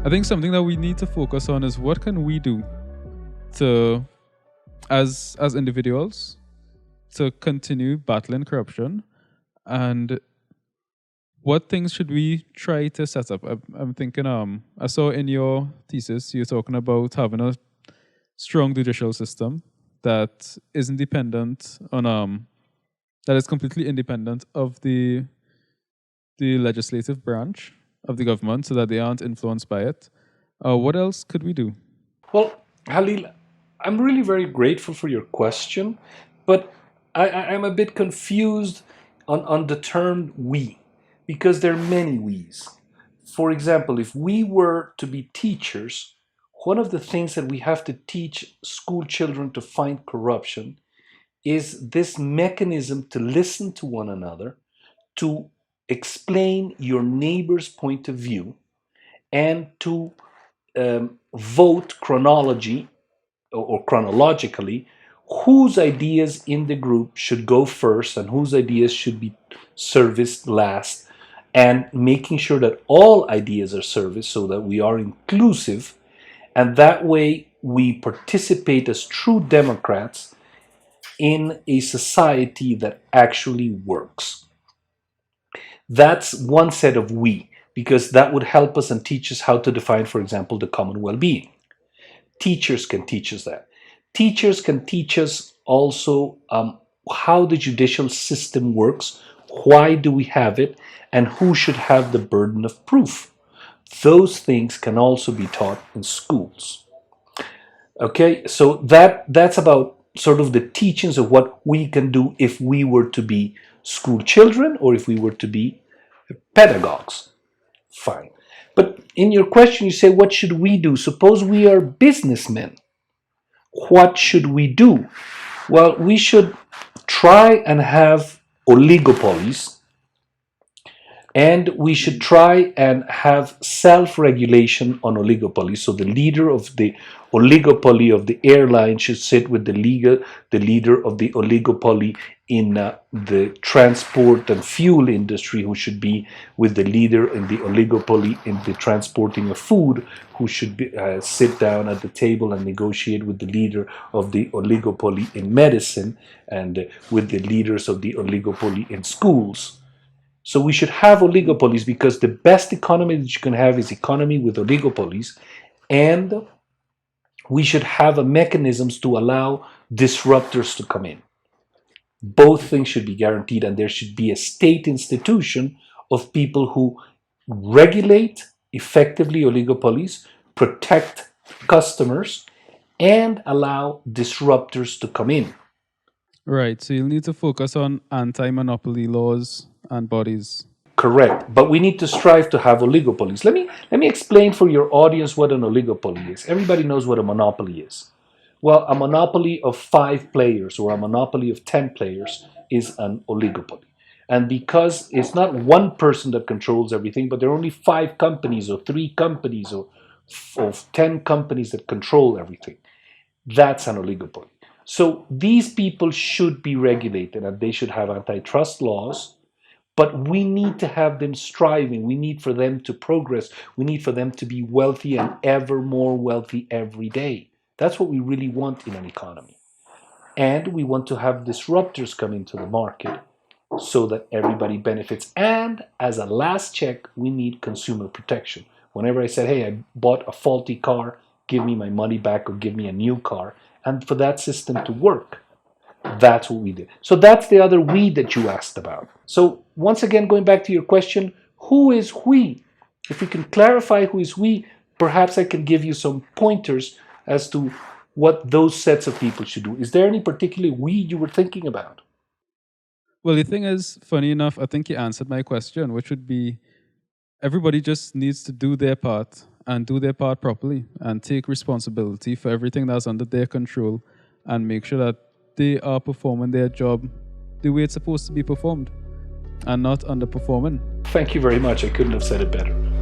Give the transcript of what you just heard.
I think something that we need to focus on is what can we do to, as individuals, to continue battling corruption, and what things should we try to set up? I'm thinking, I saw in your thesis you're talking about having a strong judicial system that isn't dependent on that is completely independent of the legislative branch of the government, so that they aren't influenced by it. What else could we do? Well, Halil, I'm really very grateful for your question, but I'm a bit confused on the term we, because there are many we's. For example, if we were to be teachers, one of the things that we have to teach school children to find corruption is this mechanism to listen to one another, to explain your neighbor's point of view, and to vote chronologically whose ideas in the group should go first and whose ideas should be serviced last, and making sure that all ideas are serviced so that we are inclusive, and that way we participate as true democrats in a society that actually works. That's one set of we, because that would help us and teach us how to define, for example, the common well-being. Teachers can teach us that. Teachers can teach us also how the judicial system works, why do we have it, and who should have the burden of proof. Those things can also be taught in schools. Okay, so that's about sort of the teachings of what we can do if we were to be school children or if we were to be pedagogues. Fine. But in your question, you say, what should we do? Suppose we are businessmen. What should we do? Well, we should try and have oligopolies, and we should try and have self-regulation on oligopolies. So the leader of the oligopoly of the airline should sit with the leader of the oligopoly in the transport and fuel industry, who should be with the leader in the oligopoly in the transporting of food, who should sit down at the table and negotiate with the leader of the oligopoly in medicine, and with the leaders of the oligopoly in schools. So we should have oligopolies, because the best economy that you can have is economy with oligopolies, and we should have mechanisms to allow disruptors to come in. Both things should be guaranteed, and there should be a state institution of people who regulate effectively oligopolies, protect customers, and allow disruptors to come in. Right. So you'll need to focus on anti-monopoly laws and bodies. Correct, but we need to strive to have oligopolies. Let me explain for your audience what an oligopoly is. Everybody knows what a monopoly is. Well, a monopoly of 5 players or a monopoly of 10 players is an oligopoly. And because it's not one person that controls everything, but there are only 5 companies or 3 companies or 10 companies that control everything, that's an oligopoly. So these people should be regulated, and they should have antitrust laws, but we need to have them striving. We need for them to progress. We need for them to be wealthy and ever more wealthy every day. That's what we really want in an economy. And we want to have disruptors come into the market so that everybody benefits. And as a last check, we need consumer protection. Whenever I said, hey, I bought a faulty car, give me my money back or give me a new car. And for that system to work, that's what we did. So that's the other we that you asked about. So once again, going back to your question, who is we? If we can clarify who is we, perhaps I can give you some pointers as to what those sets of people should do. Is there any particular we you were thinking about? Well, the thing is, funny enough, I think you answered my question, which would be everybody just needs to do their part and do their part properly and take responsibility for everything that's under their control and make sure that they are performing their job the way it's supposed to be performed and not underperforming. Thank you very much. I couldn't have said it better.